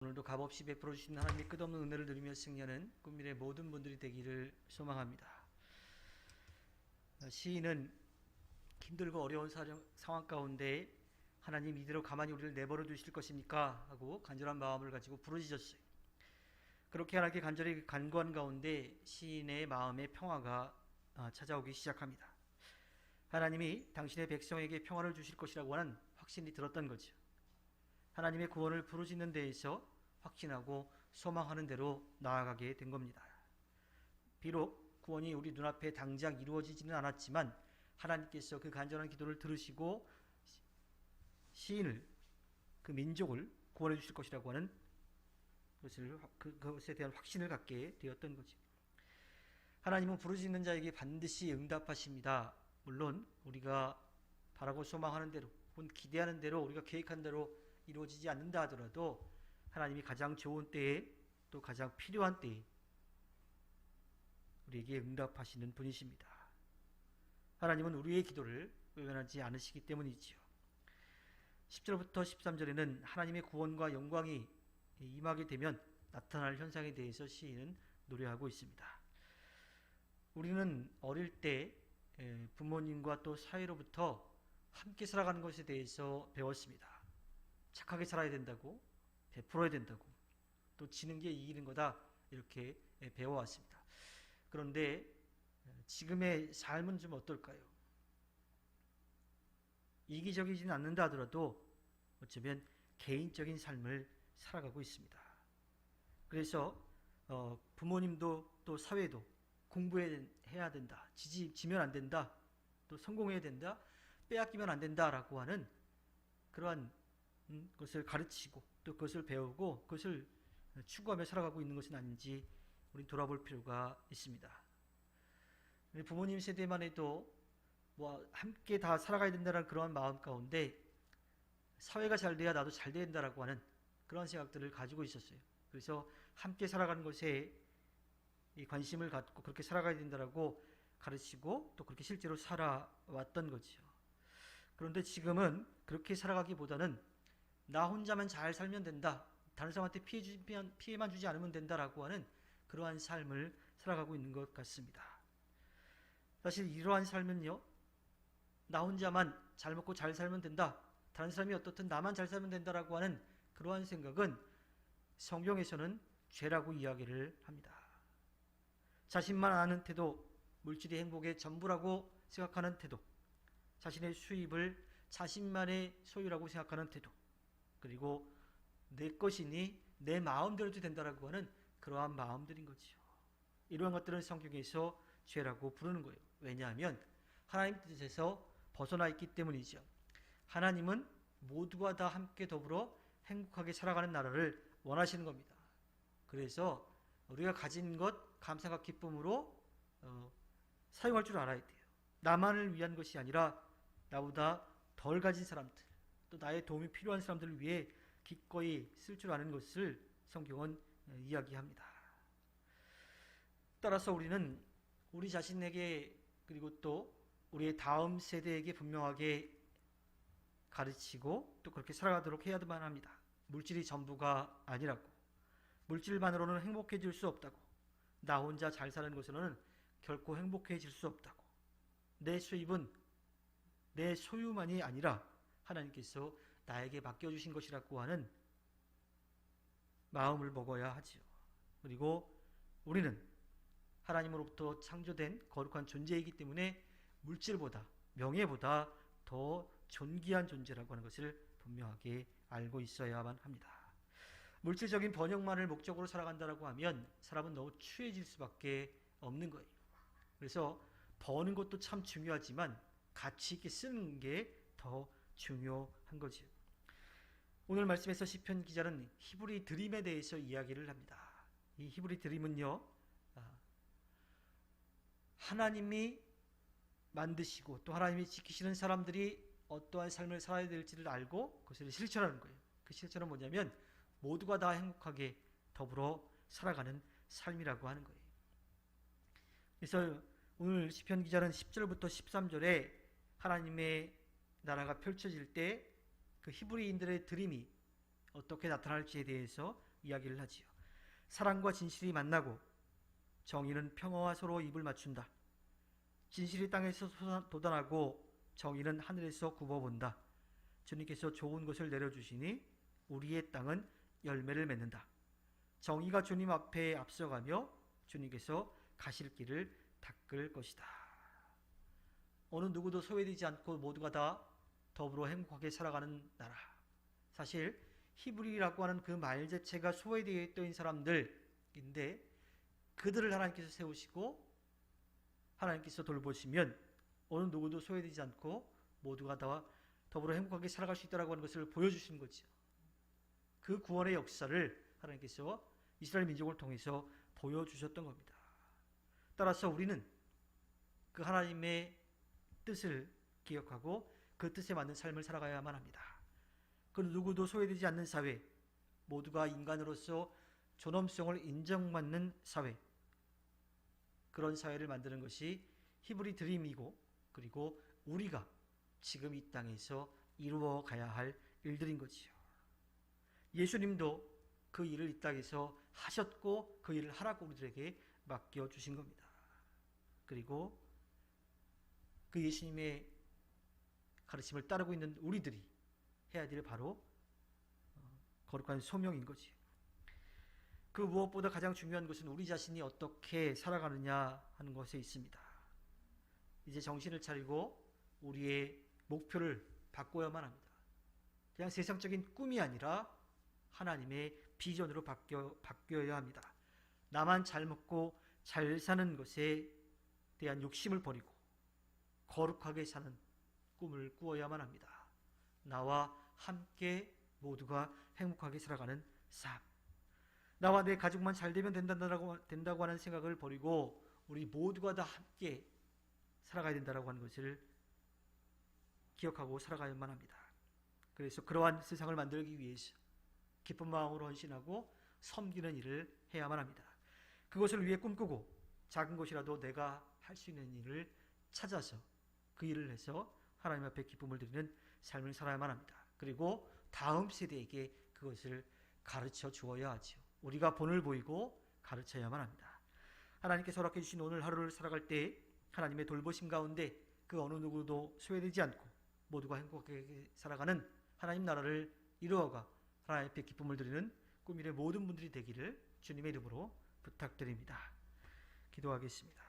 오늘도 값없이 베풀어 주시는 하나님의 끝없는 은혜를 누리며 승리하는 꿈미래 모든 분들이 되기를 소망합니다. 시인은 힘들고 어려운 상황 가운데 하나님 이대로 가만히 우리를 내버려 두실 것입니까? 하고 간절한 마음을 가지고 부르짖었어요. 그렇게 하나님께 간절히 간구한 가운데 시인의 마음에 평화가 찾아오기 시작합니다. 하나님이 당신의 백성에게 평화를 주실 것이라고 하는 확신이 들었던 거죠. 하나님의 구원을 부르짖는 데에서 확신하고 소망하는 대로 나아가게 된 겁니다. 비록 구원이 우리 눈앞에 당장 이루어지지는 않았지만 하나님께서 그 간절한 기도를 들으시고 시인을, 그 민족을 구원해 주실 것이라고 하는 그것에 대한 확신을 갖게 되었던 거죠. 하나님은 부르짖는 자에게 반드시 응답하십니다. 물론 우리가 바라고 소망하는 대로 혹은 기대하는 대로 우리가 계획한 대로 이루어지지 않는다 하더라도 하나님이 가장 좋은 때에 또 가장 필요한 때에 우리에게 응답하시는 분이십니다. 하나님은 우리의 기도를 외면하지 않으시기 때문이지요. 10절부터 13절에는 하나님의 구원과 영광이 임하게 되면 나타날 현상에 대해서 시인은 노래하고 있습니다. 우리는 어릴 때 부모님과 또 사회로부터 함께 살아가는 것에 대해서 배웠습니다. 착하게 살아야 된다고, 베풀어야 된다고, 또 지는 게 이기는 거다, 이렇게 배워왔습니다. 그런데 지금의 삶은 좀 어떨까요? 이기적이지는 않는다 하더라도 어쩌면 개인적인 삶을 살아가고 있습니다. 그래서 부모님도 또 사회도 공부해야 된다, 지면 안 된다, 또 성공해야 된다, 빼앗기면 안 된다라고 하는 그러한 것을 가르치고 또 그것을 배우고 그것을 추구하며 살아가고 있는 것은 아닌지 우리 돌아볼 필요가 있습니다. 부모님 세대만 해도 함께 다 살아가야 된다는 그러한 마음 가운데 사회가 잘 돼야 나도 잘 된다라고 하는 그런 생각들을 가지고 있었어요. 그래서 함께 살아가는 것에 이 관심을 갖고 그렇게 살아가야 된다라고 가르치고 또 그렇게 실제로 살아왔던 거죠. 그런데 지금은 그렇게 살아가기보다는 나 혼자만 잘 살면 된다, 다른 사람한테 피해만 주지 않으면 된다라고 하는 그러한 삶을 살아가고 있는 것 같습니다. 사실 이러한 삶은요, 나 혼자만 잘 먹고 잘 살면 된다, 다른 사람이 어떻든 나만 잘 살면 된다라고 하는 그러한 생각은 성경에서는 죄라고 이야기를 합니다. 자신만 아는 태도, 물질이 행복의 전부라고 생각하는 태도, 자신의 수입을 자신만의 소유라고 생각하는 태도, 그리고 내 것이니 내 마음대로 된다라고 하는 그러한 마음들인 거죠. 이러한 것들은 성경에서 죄라고 부르는 거예요. 왜냐하면 하나님 뜻에서 벗어나 있기 때문이죠. 하나님은 모두가 다 함께 더불어 행복하게 살아가는 나라를 원하시는 겁니다. 그래서 우리가 가진 것 감사와 기쁨으로 사용할 줄 알아야 돼요. 나만을 위한 것이 아니라 나보다 덜 가진 사람들, 또 나의 도움이 필요한 사람들을 위해 기꺼이 쓸 줄 아는 것을 성경은 이야기합니다. 따라서 우리는 우리 자신에게 그리고 또 우리의 다음 세대에게 분명하게 가르치고 또 그렇게 살아가도록 해야만 합니다. 물질이 전부가 아니라고, 물질만으로는 행복해질 수 없다고, 나 혼자 잘 사는 것으로는 결코 행복해질 수 없다고, 내 수입은 내 소유만이 아니라 하나님께서 나에게 맡겨주신 것이라고 하는 마음을 먹어야 하지요. 그리고 우리는 하나님으로부터 창조된 거룩한 존재이기 때문에 물질보다, 명예보다 더 존귀한 존재라고 하는 것을 분명하게 알고 있어야만 합니다. 물질적인 번영만을 목적으로 살아간다고 하면 사람은 너무 추해질 수밖에 없는 거예요. 그래서 버는 것도 참 중요하지만 가치 있게 쓰는 게 더 중요한 거죠. 오늘 말씀에서 시편 기자는 히브리 드림에 대해서 이야기를 합니다. 이 히브리 드림은요, 하나님이 만드시고 또 하나님이 지키시는 사람들이 어떠한 삶을 살아야 될지를 알고 그것을 실천하는 거예요. 그 실천은 뭐냐면 모두가 다 행복하게 더불어 살아가는 삶이라고 하는 거예요. 그래서 오늘 시편 기자는 10절부터 13절에 하나님의 나라가 펼쳐질 때 그 히브리인들의 드림이 어떻게 나타날지에 대해서 이야기를 하지요. 사랑과 진실이 만나고 정의는 평화와 서로 입을 맞춘다. 진실이 땅에서 돋아나고 정의는 하늘에서 굽어본다. 주님께서 좋은 것을 내려주시니 우리의 땅은 열매를 맺는다. 정의가 주님 앞에 앞서가며 주님께서 가실 길을 닦을 것이다. 어느 누구도 소외되지 않고 모두가 다 더불어 행복하게 살아가는 나라. 사실 히브리라고 하는 그 말 자체가 소외되어 있던 사람들인데 그들을 하나님께서 세우시고 하나님께서 돌보시면 어느 누구도 소외되지 않고 모두가 다 더불어 행복하게 살아갈 수 있다고 하는 것을 보여주시는 거죠. 그 구원의 역사를 하나님께서 이스라엘 민족을 통해서 보여주셨던 겁니다. 따라서 우리는 그 하나님의 뜻을 기억하고 그 뜻에 맞는 삶을 살아가야만 합니다. 그 누구도 소외되지 않는 사회, 모두가 인간으로서 존엄성을 인정받는 사회, 그런 사회를 만드는 것이 히브리 드림이고 그리고 우리가 지금 이 땅에서 이루어 가야 할 일들인 거지요. 예수님도 그 일을 이 땅에서 하셨고 그 일을 하라고 우리들에게 맡겨주신 겁니다. 그리고 그 예수님의 가르침을 따르고 있는 우리들이 해야 될 바로 거룩한 소명인 거지요. 그 무엇보다 가장 중요한 것은 우리 자신이 어떻게 살아가느냐 하는 것에 있습니다. 이제 정신을 차리고 우리의 목표를 바꿔야만 합니다. 그냥 세상적인 꿈이 아니라 하나님의 비전으로 바뀌어야 합니다. 나만 잘 먹고 잘 사는 것에 대한 욕심을 버리고 거룩하게 사는 꿈을 꾸어야만 합니다. 나와 함께 모두가 행복하게 살아가는 삶. 나와 내 가족만 잘 되면 된다고 하는 생각을 버리고 우리 모두가 다 함께 살아가야 된다고 하는 것을 기억하고 살아가야만 합니다. 그래서 그러한 세상을 만들기 위해서 기쁜 마음으로 헌신하고 섬기는 일을 해야만 합니다. 그것을 위해 꿈꾸고 작은 것이라도 내가 할 수 있는 일을 찾아서 그 일을 해서 하나님 앞에 기쁨을 드리는 삶을 살아야만 합니다. 그리고 다음 세대에게 그것을 가르쳐 주어야 하죠. 우리가 본을 보이고 가르쳐야만 합니다. 하나님께서 허락해 주신 오늘 하루를 살아갈 때 하나님의 돌보심 가운데 그 어느 누구도 소외되지 않고 모두가 행복하게 살아가는 하나님 나라를 이루어가 하나님 앞에 기쁨을 드리는 꿈일의 모든 분들이 되기를 주님의 이름으로 부탁드립니다. 기도하겠습니다.